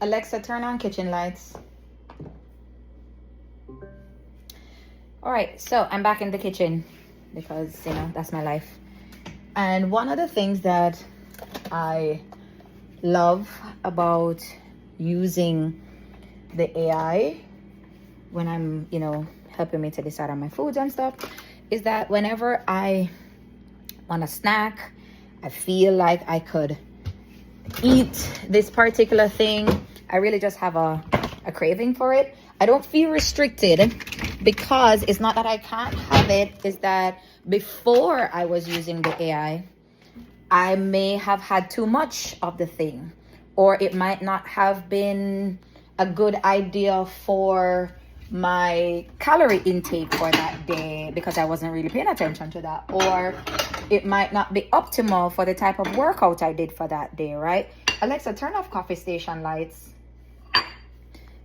Alexa, turn on kitchen lights. All right, so I'm back in the kitchen because, you know, that's my life. And one of the things that I love about using the AI when I'm, you know, helping me to decide on my foods and stuff is that whenever I want a snack, I feel like I could eat this particular thing, I really just have a craving for it. I don't feel restricted because it's not that I can't have it, it's that before I was using the AI, I may have had too much of the thing, or it might not have been a good idea for my calorie intake for that day because I wasn't really paying attention to that, or it might not be optimal for the type of workout I did for that day, right? Alexa, turn off coffee station lights.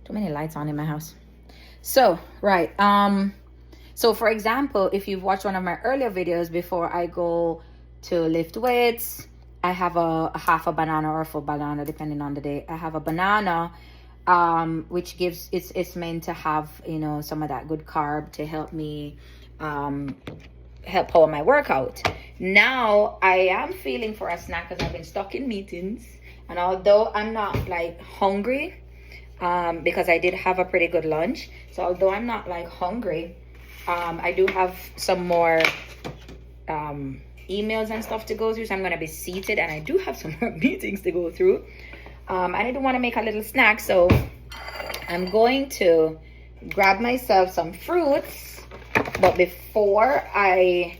Too many lights on in my house. So, right. So for example, if you've watched one of my earlier videos, before I go to lift weights, I have a half a banana or a full banana, depending on the day. I have a banana, which gives, it's meant to have, you know, some of that good carb to help me, help power my workout. Now I am feeling for a snack because I've been stuck in meetings, and although I'm not like hungry, because I did have a pretty good lunch, so although I'm not like hungry, I do have some more emails and stuff to go through, so I'm going to be seated, and I do have some more meetings to go through. I didn't want to make a little snack, so I'm going to grab myself some fruits, but before I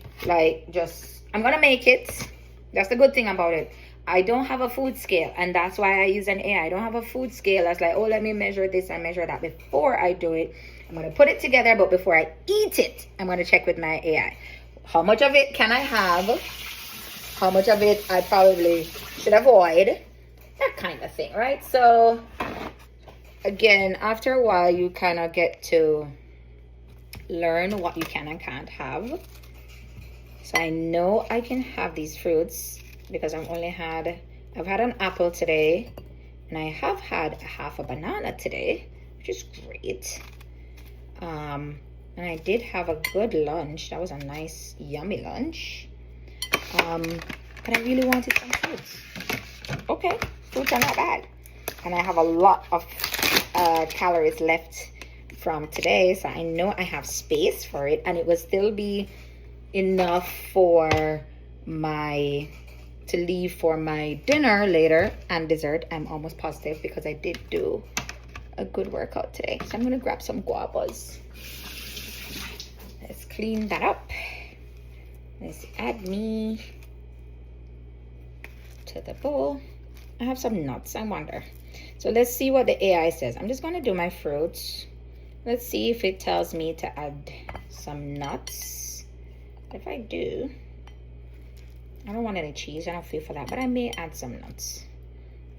I'm going to make it. That's the good thing about it. I don't have a food scale, and that's why I use an AI. I don't have a food scale that's like, oh, let me measure this and measure that. Before I do it, I'm going to put it together, but before I eat it, I'm going to check with my AI. How much of it can I have? How much of it I probably should avoid? That kind of thing, right? So, again, after a while, you kind of get to learn what you can and can't have. So I know I can have these fruits because I've had an apple today, and I have had half a banana today, which is great. And I did have a good lunch. That was a nice, yummy lunch. But I really wanted some fruits. Okay, fruits are not bad. And I have a lot of calories left from today, so I know I have space for it, and it will still be enough for to leave for my dinner later and dessert. I'm almost positive because I did do a good workout today. So I'm gonna grab some guavas. Let's clean that up. Let's add me to the bowl. I have some nuts, I wonder. So let's see what the AI says. I'm just gonna do my fruits. Let's see if it tells me to add some nuts. If I do, I don't want any cheese. I don't feel for that, but I may add some nuts.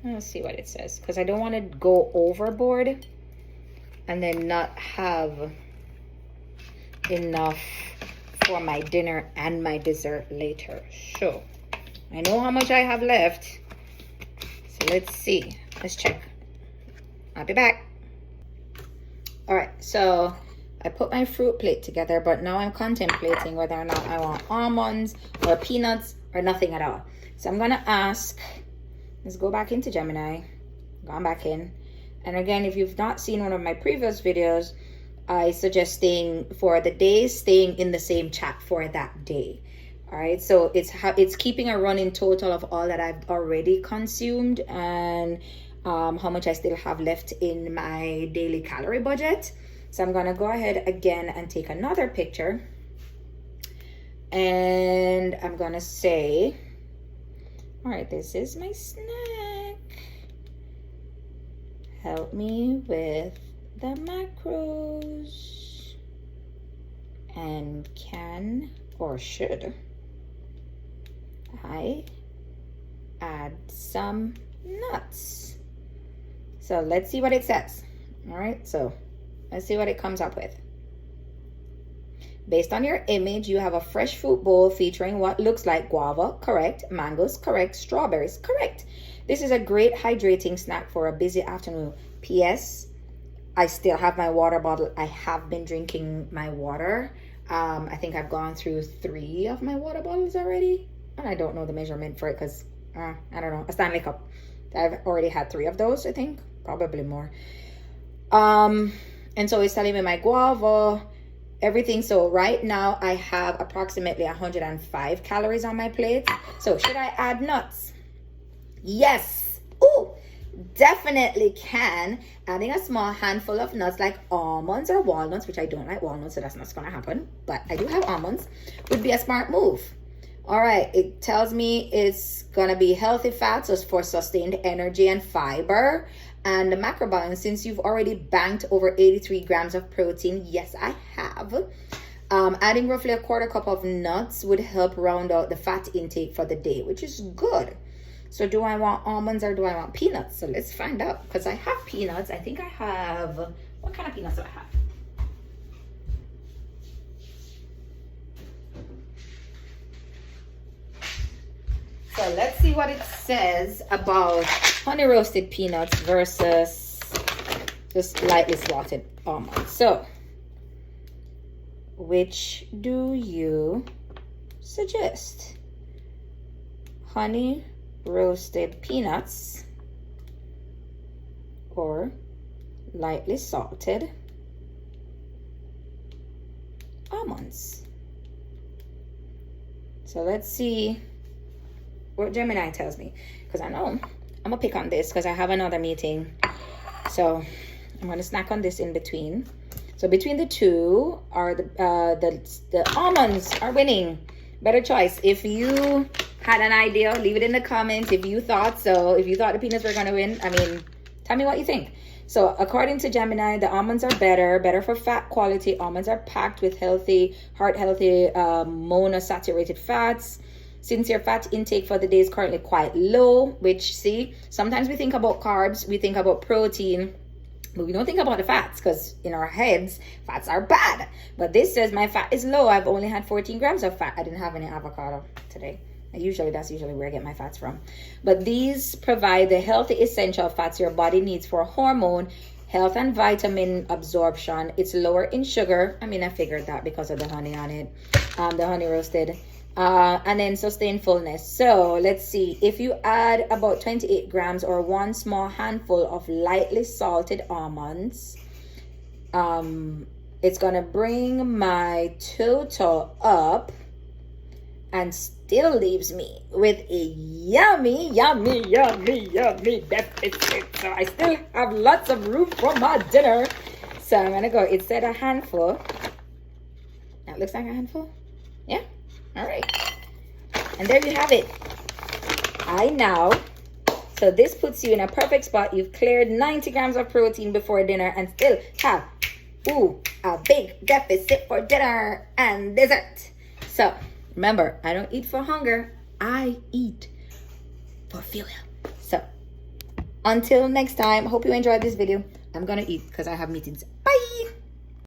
Let's see what it says, because I don't want to go overboard and then not have enough for my dinner and my dessert later. So I know how much I have left, so let's see. Let's check. I'll be back. All right, so I put my fruit plate together, but now I'm contemplating whether or not I want almonds or peanuts or nothing at all. So I'm gonna ask, let's go back into Gemini, gone back in. And again, if you've not seen one of my previous videos, I suggest staying for the days, staying in the same chat for that day. All right, so it's keeping a running total of all that I've already consumed and how much I still have left in my daily calorie budget. So I'm gonna go ahead again and take another picture, and I'm gonna say, all right, this is my snack. Help me with the macros. And can or should I add some nuts? So let's see what it says. All right, so let's see what it comes up with. Based on your image, you have a fresh fruit bowl featuring what looks like guava, correct, mangoes, correct, strawberries, correct. This is a great hydrating snack for a busy afternoon. P.S. I still have my water bottle. I have been drinking my water. I think I've gone through 3 of my water bottles already. And I don't know the measurement for it because, I don't know, a Stanley Cup. I've already had 3 of those, I think. Probably more. And so it's telling me my guava, everything. So right now I have approximately 105 calories on my plate. So should I add nuts? Yes. Ooh, definitely can. Adding a small handful of nuts like almonds or walnuts, which I don't like walnuts, so that's not going to happen. But I do have almonds, would be a smart move. All right, it tells me it's going to be healthy fats for sustained energy and fiber. And the macrobalance, since you've already banked over 83 grams of protein, yes, I have. Adding roughly a quarter cup of nuts would help round out the fat intake for the day, which is good. So do I want almonds or do I want peanuts? So let's find out, because I have peanuts. I think I have, what kind of peanuts do I have? So let's see what it says about honey roasted peanuts versus just lightly salted almonds. So, which do you suggest? Honey roasted peanuts or lightly salted almonds? So let's see what Gemini tells me, because I know I'm gonna pick on this because I have another meeting, so I'm gonna snack on this in between. So between the two are the almonds are winning. Better choice. If you had an idea, leave it in the comments. If you thought so, if you thought the peanuts were gonna win, I mean, tell me what you think. So according to Gemini, the almonds are better for fat quality. Almonds are packed with healthy, heart-healthy monosaturated fats. Since your fat intake for the day is currently quite low, which, see, sometimes we think about carbs, we think about protein, but we don't think about the fats, because in our heads, fats are bad. But this says my fat is low. I've only had 14 grams of fat. I didn't have any avocado today. That's usually where I get my fats from. But these provide the healthy essential fats your body needs for hormone, health, and vitamin absorption. It's lower in sugar. I mean, I figured that because of the honey on it, the honey roasted. And then sustained fullness. So let's see, if you add about 28 grams or 1 small handful of lightly salted almonds, it's gonna bring my total up and still leaves me with a yummy deficit. So I still have lots of room for my dinner. So I'm gonna go, it said a handful. That looks like a handful. Yeah. All right, and there you have it. So this puts you in a perfect spot. You've cleared 90 grams of protein before dinner and still have a big deficit for dinner and dessert. So remember, I don't eat for hunger, I eat for fuel. So until next time, hope you enjoyed this video. I'm gonna eat because I have meetings. Bye.